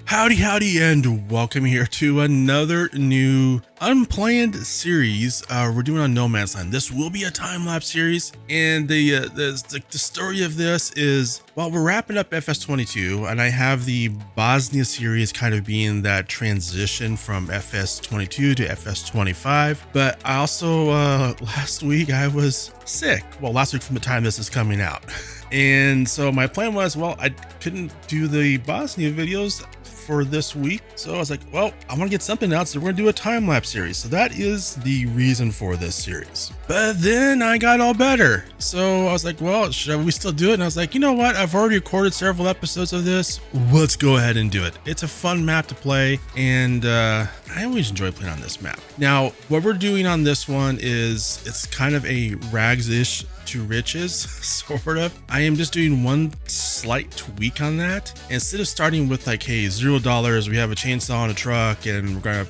Howdy, and welcome here to another new unplanned series we're doing on No Man's Land. This will be a time-lapse series, and the story of this is, well, we're wrapping up FS22, and I have the Bosnia series kind of being that transition from FS22 to FS25, but I also, last week I was sick. Well, last week from the time this is coming out. And so my plan was, well, I couldn't do the Bosnia videos for this week, so I was like, well, I want to get something out, so we're gonna do a time-lapse series. So that is the reason for this series. But then I got all better, so I was like, well, should we still do it? And I was like, you know what, I've already recorded several episodes of this, let's go ahead and do it. It's a fun map to play, and I always enjoy playing on this map. Now, what we're doing on this one is, it's kind of a rags-ish to riches, sort of. I am just doing one slight tweak on that. Instead of starting with like, hey, $0, we have a chainsaw and a truck, and we're gonna,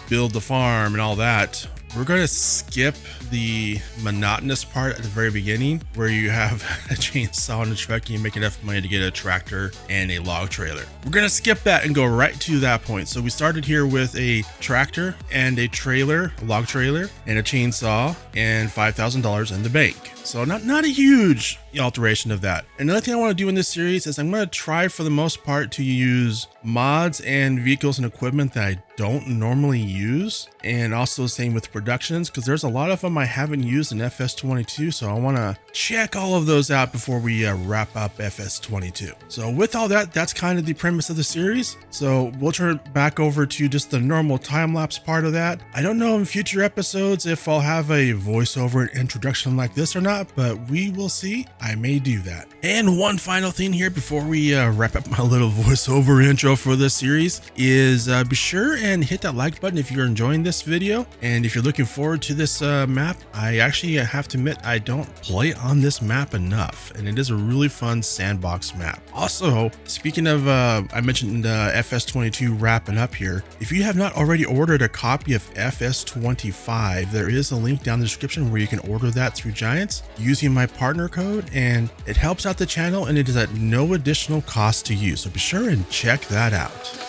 build the farm and all that, we're going to skip the monotonous part at the very beginning where you have a chainsaw and a truck and you make enough money to get a tractor and a log trailer. We're going to skip that and go right to that point. So we started here with a tractor and a trailer, a log trailer, and a chainsaw and $5,000 in the bank. So not a huge alteration of that. Another thing I want to do in this series is I'm going to try for the most part to use mods and vehicles and equipment that I don't normally use, and also same with productions, because there's a lot of them I haven't used in FS22, so I want to check all of those out before we wrap up FS22. So with all that, that's kind of the premise of the series. So we'll turn it back over to just the normal time-lapse part of that. I don't know in future episodes if I'll have a voiceover introduction like this or not, but we will see. I may do that. And one final thing here before we wrap up my little voiceover intro for this series is be sure and hit that like button if you're enjoying this video, and if you're looking forward to this map. I actually have to admit I don't play on this map enough, and it is a really fun sandbox map. Also, speaking of I mentioned FS22 wrapping up here, if you have not already ordered a copy of FS25, there is a link down in the description where you can order that through Giants using my partner code, and it helps out the channel and it is at no additional cost to you, so be sure and check that out.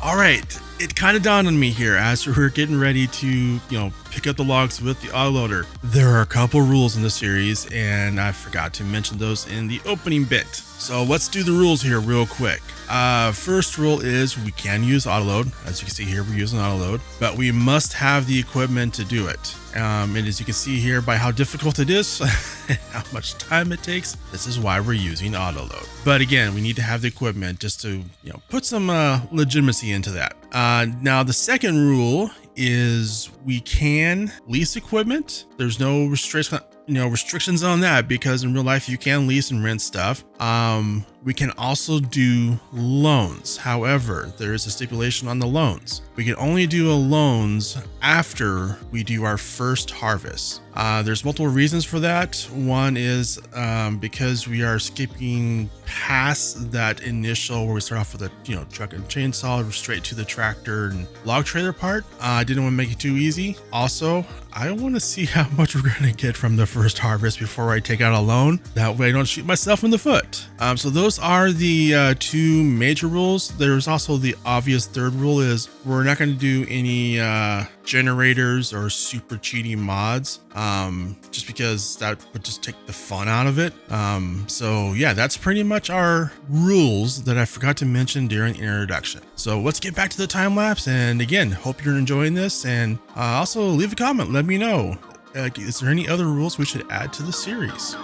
All right, it kind of dawned on me here as we were getting ready to, pick up the logs with the autoloader. There are a couple rules in the series, and I forgot to mention those in the opening bit. So let's do the rules here real quick. First rule is we can use autoload. As you can see here, we're using autoload, but we must have the equipment to do it. And as you can see here by how difficult it is and how much time it takes, this is why we're using autoload. But again, we need to have the equipment just to, put some legitimacy into that. Now the second rule is we can lease equipment. There's no restrictions on that, because in real life you can lease and rent stuff. We can also do loans. However, there is a stipulation on the loans. We can only do loans after we do our first harvest. There's multiple reasons for that. One is because we are skipping past that initial where we start off with a truck and chainsaw straight to the tractor and log trailer part. I didn't want to make it too easy. Also, I want to see how much we're going to get from the first harvest before I take out a loan. That way I don't shoot myself in the foot. So those are the two major rules. There's also the obvious third rule is we're not going to do any generators or super cheaty mods, just because that would just take the fun out of it. So yeah, that's pretty much our rules that I forgot to mention during the introduction. So let's get back to the time lapse, and again, hope you're enjoying this, and also leave a comment, let me know, is there any other rules we should add to the series?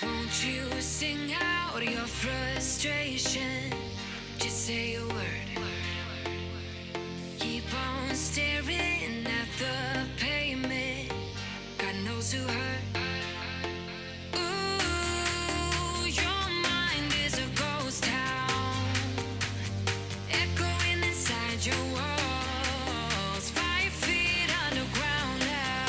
Won't you sing out your frustration? Just say a word. Keep on staring at the pavement. God knows who hurt. Ooh, your mind is a ghost town, echoing inside your walls, 5 feet underground now.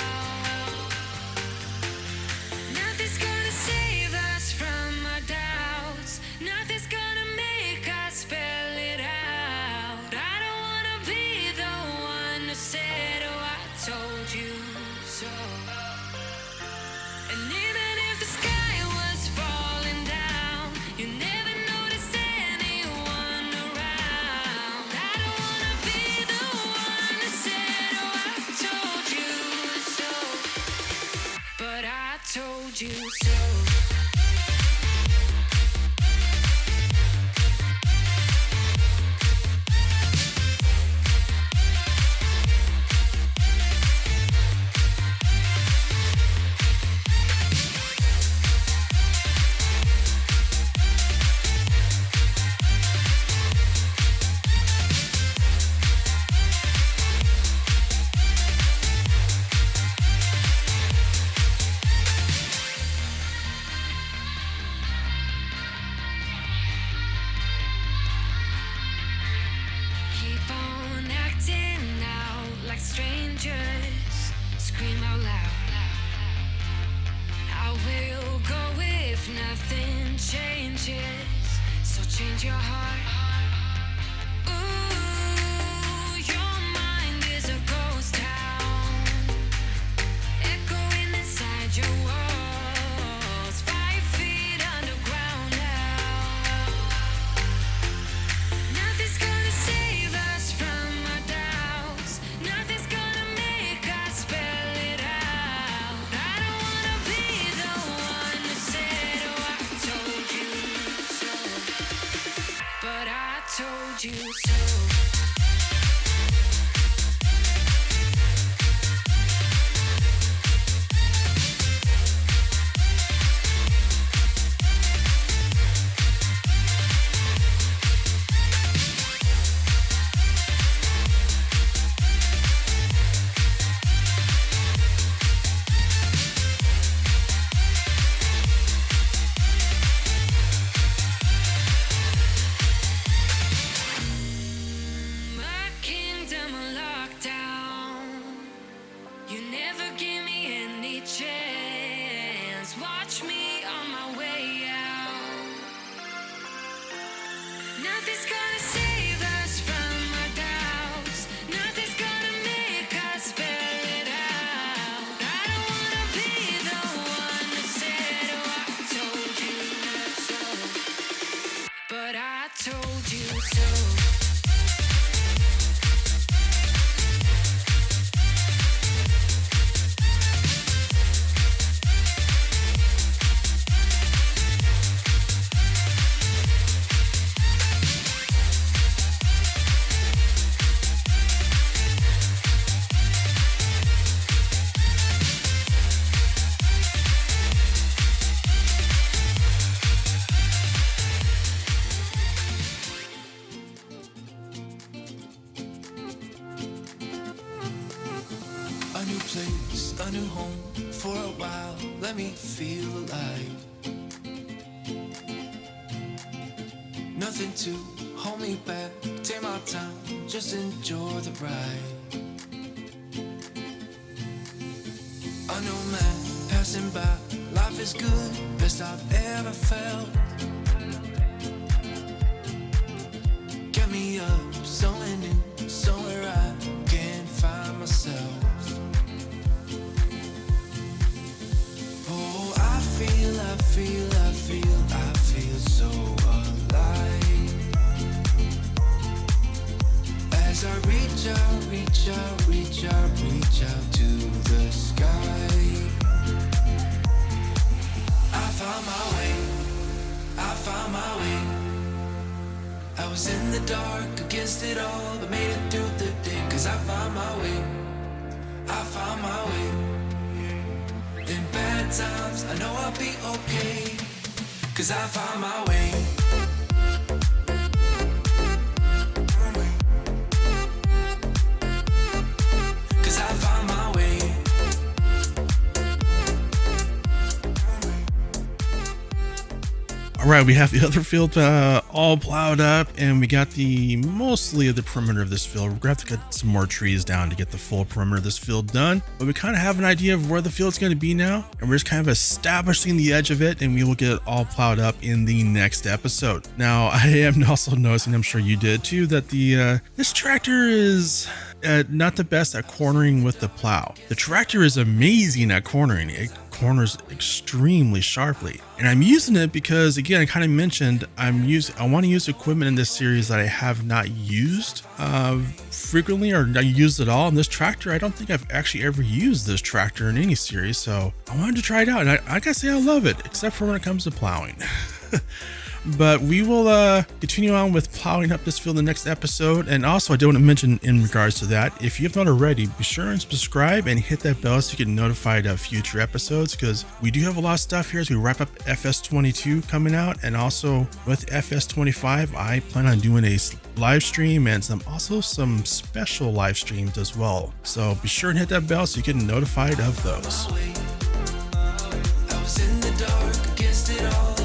Nothing's gonna save us from our doubts. Nothing's gonna make us spell it out. I don't wanna be the one who said, oh, I told you so. And even if the sky was falling down, you never noticed anyone around. I don't wanna be the one who said, oh, I told you so. But I told you so. Keep on acting out like strangers. Scream out loud. I will go if nothing changes. So change your heart. Ooh, your mind is a ghost town, echoing inside your walls, 5 feet underground now. Nothing's gonna save us from our doubts. Nothing's gonna make us spell it out. I don't wanna be the one who said, oh, I told you so. But I told you so. home for a while, let me feel alive. Nothing to hold me back, take my time, just enjoy the ride. I know man passing by, life is good, best I've ever felt. Get me up, somewhere new, somewhere I can find myself. Oh, I feel so alive. As I reach out to the sky. I found my way. I was in the dark against it all, but made it through the day. Cause I found my way. In bad times, I know I'll be okay. Cause I found my way. Cause I found my way. All right, we have the other field all plowed up, and we got the mostly of the perimeter of this field. We're gonna have to cut some more trees down to get the full perimeter of this field done, but we kind of have an idea of where the field's going to be now, and we're just kind of establishing the edge of it, and we will get it all plowed up in the next episode. Now, I am also noticing, I'm sure you did too, that the this tractor is not the best at cornering with the plow. The tractor is amazing at cornering. It corners extremely sharply, and I'm using it because, again, I kind of mentioned I want to use equipment in this series that I have not used frequently or not used at all. And this tractor, I don't think I've actually ever used this tractor in any series, so I wanted to try it out, and I gotta say I love it, except for when it comes to plowing. But we will continue on with plowing up this field in the next episode. And also, I do want to mention in regards to that, if you have not already, be sure and subscribe and hit that bell so you get notified of future episodes, because we do have a lot of stuff here as we wrap up FS22 coming out. And also with FS25, I plan on doing a live stream and also some special live streams as well. So be sure and hit that bell so you get notified of those. I was in the dark against it all.